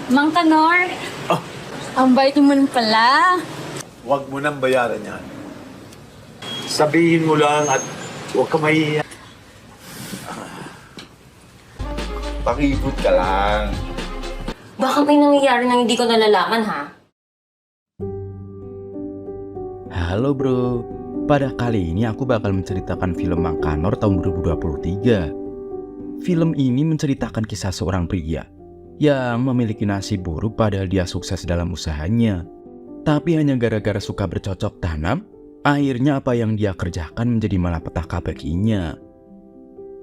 Mang Kanor, Oh, ang bait naman pala. huwag mo nang bayaran yan. Sabihin mo lang at huwag ka mahihiya. Pakipot ka lang. Baka may nangyayari na hindi ko nalalaman, ha? Halo bro, pada kali ini aku bakal menceritakan film Mang Kanor tahun 2023. Film ini menceritakan kisah seorang pria yang memiliki nasib buruk padahal dia sukses dalam usahanya. Tapi hanya gara-gara suka bercocok tanam, akhirnya apa yang dia kerjakan menjadi malapetaka baginya.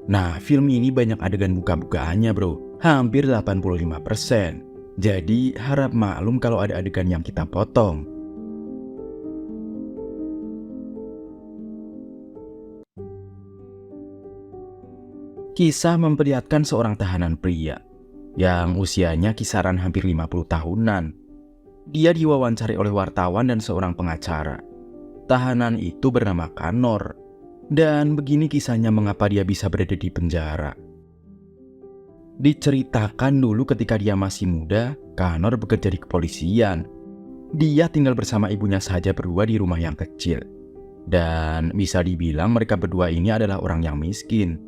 Nah, film ini banyak adegan buka-bukaannya bro, hampir 85%. Jadi harap maklum kalau ada adegan yang kita potong. Kisah memperlihatkan seorang tahanan pria yang usianya kisaran hampir 50 tahunan. Dia diwawancari oleh wartawan dan seorang pengacara. Tahanan itu bernama Kanor. Dan begini kisahnya mengapa dia bisa berada di penjara. Diceritakan dulu ketika dia masih muda, Kanor bekerja di kepolisian. Dia tinggal bersama ibunya saja berdua di rumah yang kecil. Dan bisa dibilang mereka berdua ini adalah orang yang miskin.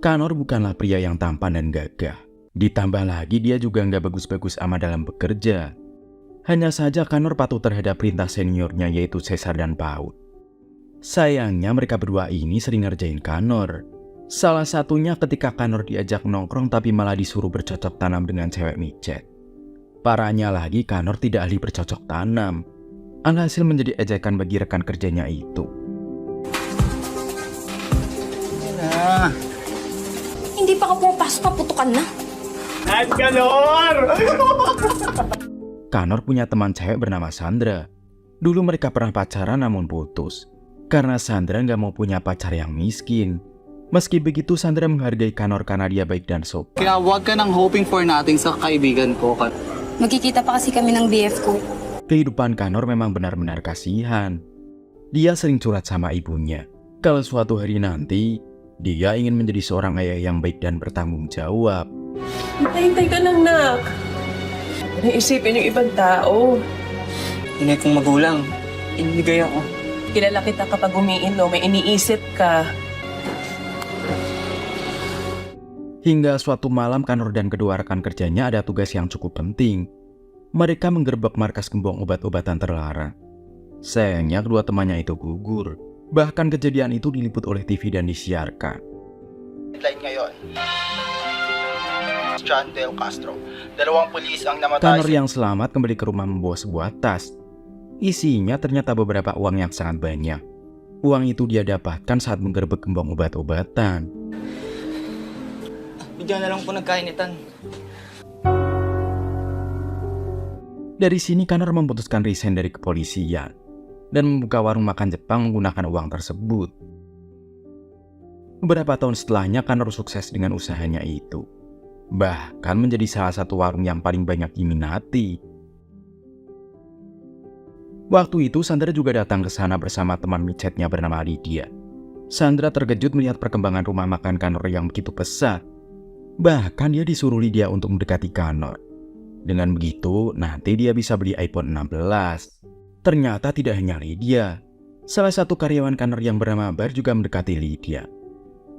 Kanor bukanlah pria yang tampan dan gagah. Ditambah lagi dia juga nggak bagus-bagus amat dalam bekerja. Hanya saja Kanor patuh terhadap perintah seniornya yaitu Caesar dan Paul. Sayangnya mereka berdua ini sering ngerjain Kanor. Salah satunya ketika Kanor diajak nongkrong tapi malah disuruh bercocok tanam dengan cewek micet. Parahnya lagi Kanor tidak ahli bercocok tanam. Alhasil menjadi ejekan bagi rekan kerjanya itu. Nah, Hindi pa ka pumapasok, paputukan na. at Kanor! Kanor punya teman cewek bernama Sandra. Dulu mereka pernah pacaran namun putus. Karena Sandra nggak mau punya pacar yang miskin. Meski begitu Sandra menghargai Kanor karena dia baik dan sopan. Kaya huwag ka nang hoping for nothing sa kaibigan ko. Magkikita pa kasi kami ng BF ko. Kehidupan Kanor memang benar-benar kasihan. Dia sering curhat sama ibunya. Kalau suatu hari nanti, dia ingin menjadi seorang ayah yang baik dan bertanggung jawab. Hintay ka lang, nak. Naisipin yung ibang tao. Inay kong magulang, inibigay ako. Kilala kita kapag umiinom, may iniisip ka. Hingga suatu malam Kanor dan kedua rekan kerjanya ada tugas yang cukup penting. Mereka menggerebek markas gembong obat-obatan terlarang. Sayangnya kedua temannya itu gugur. Bahkan kejadian itu diliput oleh TV dan disiarkan. Headline ngayon. John Del Castro. 2 pulis ang namatay. Kanor yang selamat kembali ke rumah membawa sebuah tas. Isinya ternyata beberapa uang yang sangat banyak. Uang itu dia dapatkan saat menggerebek gembong obat-obatan. Bigyan na lang po nagkainitan. Dari sini Kanor memutuskan resign dari kepolisian dan membuka warung makan Jepang menggunakan uang tersebut. Beberapa tahun setelahnya Kanor sukses dengan usahanya itu. Bahkan menjadi salah satu warung yang paling banyak diminati. Waktu itu Sandra juga datang ke sana bersama teman micetnya bernama Lydia. Sandra terkejut melihat perkembangan rumah makan Kanor yang begitu pesat. Bahkan dia disuruh Lydia untuk mendekati Kanor. Dengan begitu, nanti dia bisa beli iPhone 16. Ternyata tidak hanya Lydia. Salah satu karyawan Kanor yang bernama Bar juga mendekati Lydia.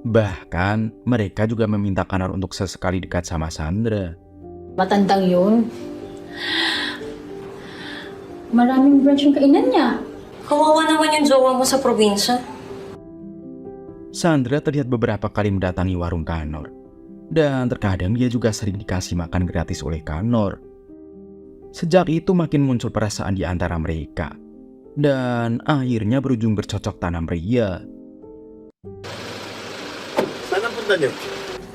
Bahkan, mereka juga meminta Kanor untuk sesekali dekat sama Sandra. Matandang yun. Maraming branch yung kainan niya. Kawawa naman yung jowa mo sa probinsya. Sandra terlihat beberapa kali mendatangi warung Kanor. Dan terkadang dia juga sering dikasih makan gratis oleh Kanor. Sejak itu makin muncul perasaan di antara mereka. Dan akhirnya berujung bercocok tanam ria. Saan ang punta niyo?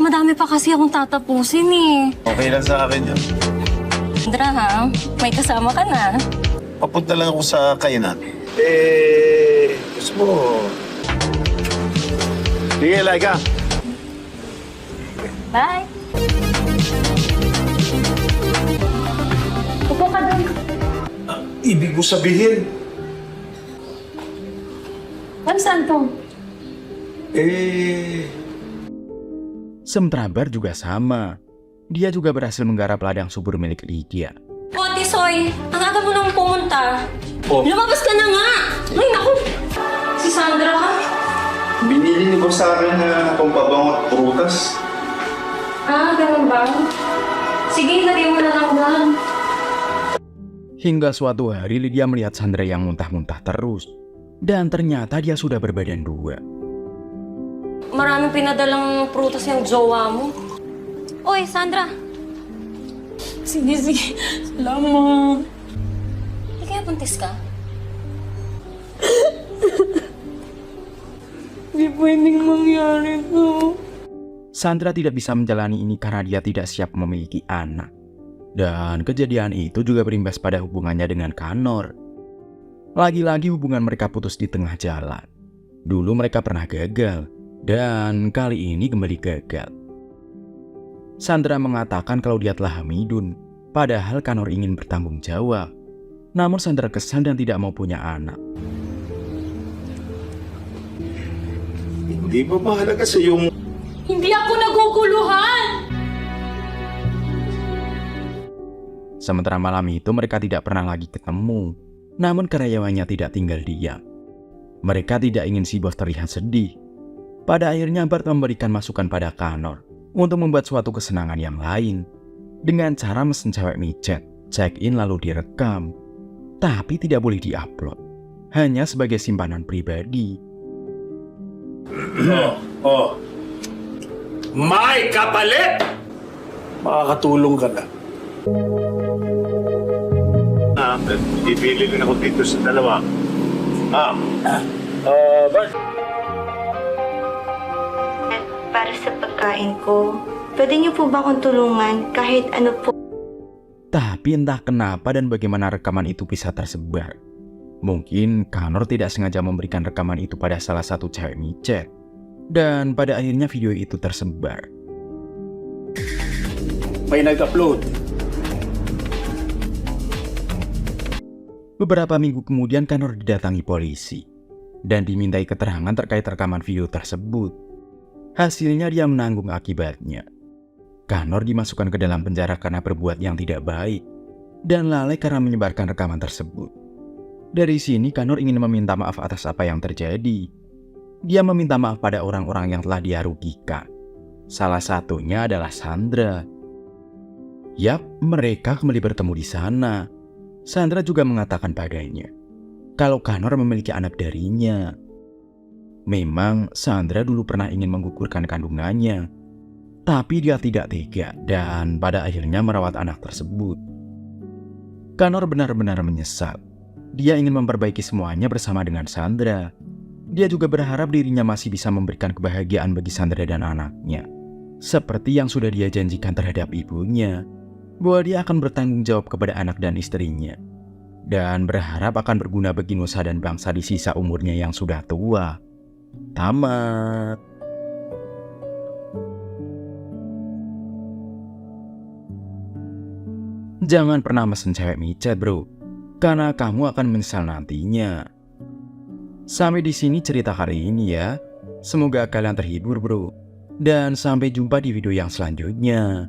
Madami pa kasi akong tatapusin eh. Okay lang sa akin yun. Sandra ha, may kasama ka na. Papunta lang ako sa kainan. Gusto mo... Sige, Laika. Bye! Upo ka doon. Ibig mo sabihin, Ano saan to? Sementara Bar juga sama. Dia juga berhasil menggarap ladang subur milik Lydia. O, Tisoy, ang aga mo nang pumunta. Oh. Lumabas ka na nga! Ay, naku! Si Sandra ka? Binili ni boss sa akin na pampabango at prutas. Ah, ganun ba? Sige, lagay mo na lang doon. Hingga suatu hari Lydia melihat Sandra yang muntah-muntah terus. Dan ternyata dia sudah berbadan 2. Maraming pinadalang prutas yung jowa mo. Oy, Sandra! Sige, sige. Salamat. Hindi kaya buntis ka? Hindi pwedeng mangyari to. Sandra tidak bisa menjalani ini karena dia tidak siap memiliki anak. Dan kejadian itu juga berimbas pada hubungannya dengan Connor. Lagi-lagi hubungan mereka putus di tengah jalan. Dulu mereka pernah gagal, dan kali ini kembali gagal. Sandra mengatakan kalau dia telah hamidun, padahal Connor ingin bertanggung jawab. Namun Sandra kesal dan tidak mau punya anak. Hindi ba mahalaga sa yung... Hindi ako naguguluhan! Sementara malam itu mereka tidak pernah lagi ketemu. Namun karyawannya tidak tinggal diam. Mereka tidak ingin si bos terlihat sedih. Pada akhirnya Bart memberikan masukan pada Connor untuk membuat suatu kesenangan yang lain dengan cara mesen cewek micet, check-in lalu direkam. Tapi tidak boleh diupload, hanya sebagai simpanan pribadi. May kapalit! Makakatulong ka na. Ibili rin ako dito sa dalawa. Bart. Para sa pagkain ko, pwede niyo po ba akong tulungan kahit ano po? Tapi entah kenapa dan bagaimana rekaman itu bisa tersebar. Mungkin Connor tidak sengaja memberikan rekaman itu pada salah satu cewek micet. Dan pada akhirnya video itu tersebar. May nag-upload. Beberapa minggu kemudian Connor didatangi polisi dan dimintai keterangan terkait rekaman video tersebut. Hasilnya dia menanggung akibatnya. Connor dimasukkan ke dalam penjara karena berbuat yang tidak baik dan lalai karena menyebarkan rekaman tersebut. Dari sini Connor ingin meminta maaf atas apa yang terjadi. Dia meminta maaf pada orang-orang yang telah dia rugikan. Salah satunya adalah Sandra. Yap, mereka kembali bertemu di sana. Sandra juga mengatakan padanya kalau Connor memiliki anak darinya. Memang Sandra dulu pernah ingin menggugurkan kandungannya, tapi dia tidak tega dan pada akhirnya merawat anak tersebut. Connor benar-benar menyesal. Dia ingin memperbaiki semuanya bersama dengan Sandra. Dia juga berharap dirinya masih bisa memberikan kebahagiaan bagi Sandra dan anaknya. Seperti yang sudah dia janjikan terhadap ibunya, bahwa dia akan bertanggung jawab kepada anak dan istrinya. Dan berharap akan berguna bagi nusa dan bangsa di sisa umurnya yang sudah tua. Tamat. Jangan pernah mesen cewek micet bro, karena kamu akan menyesal nantinya. Sampai di sini cerita hari ini ya. Semoga kalian terhibur bro. Dan sampai jumpa di video yang selanjutnya.